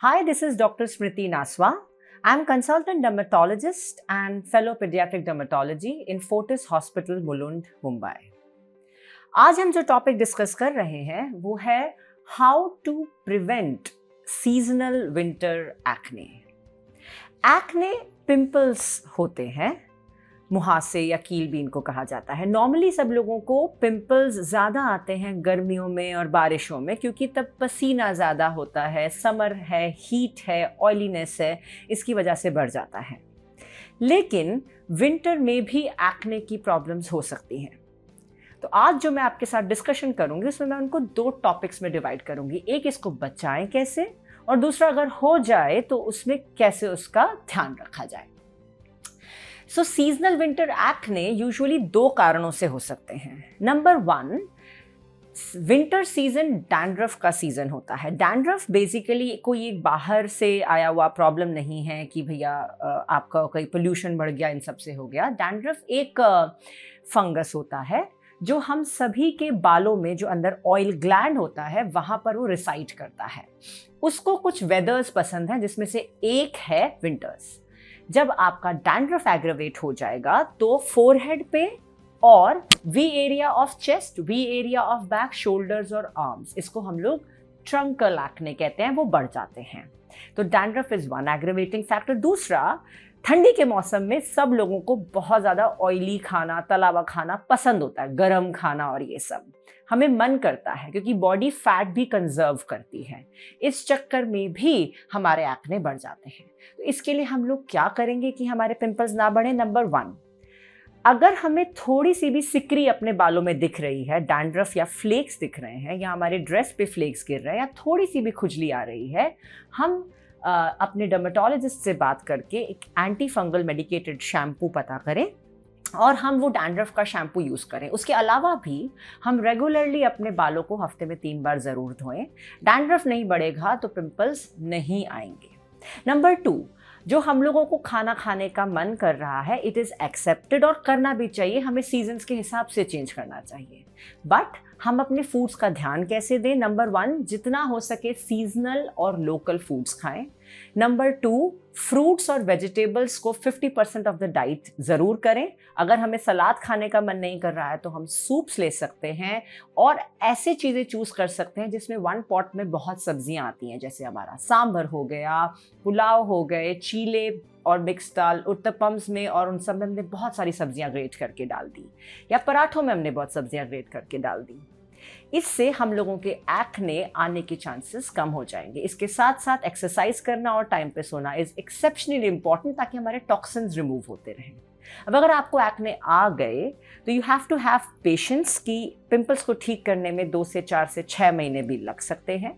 Hi, this is Dr. Smriti Naswa. I'm consultant dermatologist and fellow pediatric dermatology in Fortis Hospital, Mulund, Mumbai. आज हम जो topic discuss कर रहे हैं वो है how to prevent seasonal winter acne. Acne pimples होते हैं, मुहासे या कीलबीन को कहा जाता है। नॉर्मली सब लोगों को पिंपल्स ज़्यादा आते हैं गर्मियों में और बारिशों में, क्योंकि तब पसीना ज़्यादा होता है, समर है, हीट है, ऑयलीनेस है, इसकी वजह से बढ़ जाता है। लेकिन विंटर में भी एक्ने की प्रॉब्लम्स हो सकती हैं। तो आज जो मैं आपके साथ डिस्कशन करूंगी उसमें मैं उनको दो टॉपिक्स में डिवाइड करूंगी। एक, इसको बचाएं कैसे, और दूसरा, अगर हो जाए तो उसमें कैसे उसका ध्यान रखा जाए। सो सीजनल विंटर एक्ने यूजुअली दो कारणों से हो सकते हैं। नंबर 1, विंटर सीजन डैंड्रफ का सीजन होता है। डैंड्रफ बेसिकली कोई एक बाहर से आया हुआ प्रॉब्लम नहीं है कि भैया आपका कोई पोल्यूशन बढ़ गया, इन सब से हो गया। डैंड्रफ एक फंगस होता है जो हम सभी के बालों में, जो अंदर ऑयल ग्लैंड होता है, वहां पर वो रिसाइड करता है। उसको कुछ वेदर्स पसंद हैं, जिसमें से एक है विंटर्स। जब आपका डैंड्रफ एग्रेवेट हो जाएगा तो फोरहेड पे और V area of chest, V area of back, shoulders और आर्म्स, इसको हम लोग ट्रंकल एक्ने कहते हैं, वो बढ़ जाते हैं। तो dandruff is one aggravating factor. दूसरा, ठंडी के मौसम में सब लोगों को बहुत ज़्यादा ऑयली खाना, तला हुआ खाना पसंद होता है, गरम खाना, और ये सब हमें मन करता है क्योंकि बॉडी फैट भी कंजर्व करती है। इस चक्कर में भी हमारे एक्ने बढ़ जाते हैं। तो इसके लिए हम लोग क्या करेंगे कि हमारे पिंपल्स ना बढ़े? नंबर 1, अगर हमें थोड़ी सी भी सिकरी अपने बालों में दिख रही है, डैंड्रफ या फ्लेक्स दिख रहे हैं, या हमारे ड्रेस पे फ्लेक्स गिर रहे हैं, या थोड़ी सी भी खुजली आ रही है, हम अपने डर्मेटोलॉजिस्ट से बात करके एक एंटी फंगल मेडिकेटेड शैम्पू पता करें और हम वो डैंड्रफ का शैम्पू यूज़ करें। उसके अलावा भी हम रेगुलरली अपने बालों को हफ्ते में 3 बार ज़रूर धोएं। डैंड्रफ नहीं बढ़ेगा तो पिंपल्स नहीं आएंगे। नंबर 2, जो हम लोगों को खाना खाने का मन कर रहा है, इट इज़ एक्सेप्टेड और करना भी चाहिए, हमें सीजन्स के हिसाब से चेंज करना चाहिए। बट हम अपने फूड्स का ध्यान कैसे दें? नंबर 1, जितना हो सके सीजनल और लोकल फूड्स खाएं। नंबर 2, फ्रूट्स और वेजिटेबल्स को 50% ऑफ द डाइट ज़रूर करें। अगर हमें सलाद खाने का मन नहीं कर रहा है तो हम सूप्स ले सकते हैं, और ऐसे चीज़ें चूज़ कर सकते हैं जिसमें 1 पॉट में बहुत सब्जियां आती हैं, जैसे हमारा सांभर हो गया, पुलाव हो गए, चीले और मिक्स दाल, उत्तपम्स में और उन सब में हमने बहुत सारी सब्जियां ग्रेट करके डाल दी, या पराठों में हमने बहुत सब्जियां ग्रेट करके डाल दी। इससे हम लोगों के एक्ने आने के चांसेस कम हो जाएंगे। इसके साथ साथ एक्सरसाइज करना और टाइम पे सोना इज एक्सेप्शनली इंपॉर्टेंट, ताकि हमारे टॉक्सिन्स रिमूव होते रहें। अब अगर आपको एक्ने आ गए तो you have to have patience कि पिंपल्स को ठीक करने में 2 से 4 से 6 महीने भी लग सकते हैं।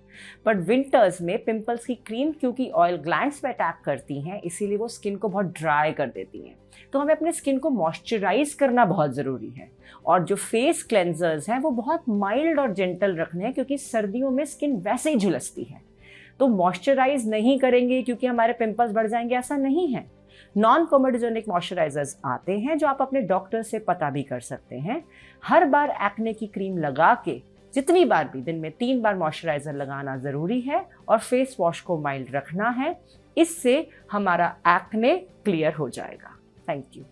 बट विंटर्स में पिंपल्स की क्रीम क्योंकि ऑयल ग्लैंड्स पे अटैक करती हैं, इसीलिए वो स्किन को बहुत ड्राई कर देती हैं। तो हमें अपने स्किन को मॉइस्चराइज करना बहुत ज़रूरी है, और जो फेस क्लेंजर्स हैं वो बहुत माइल्ड और जेंटल रखने हैं, क्योंकि सर्दियों में स्किन वैसे ही झुलसती है। तो मॉइस्चराइज नहीं करेंगे क्योंकि हमारे पिंपल्स बढ़ जाएंगे, ऐसा नहीं है। नॉन कोमेडोजेनिक मॉइस्चराइजर्स आते हैं जो आप अपने डॉक्टर से पता भी कर सकते हैं। हर बार एक्ने की क्रीम लगा के जितनी बार भी, दिन में 3 बार मॉइस्चराइजर लगाना ज़रूरी है, और फेस वॉश को माइल्ड रखना है। इससे हमारा एक्ने क्लियर हो जाएगा। Thank you.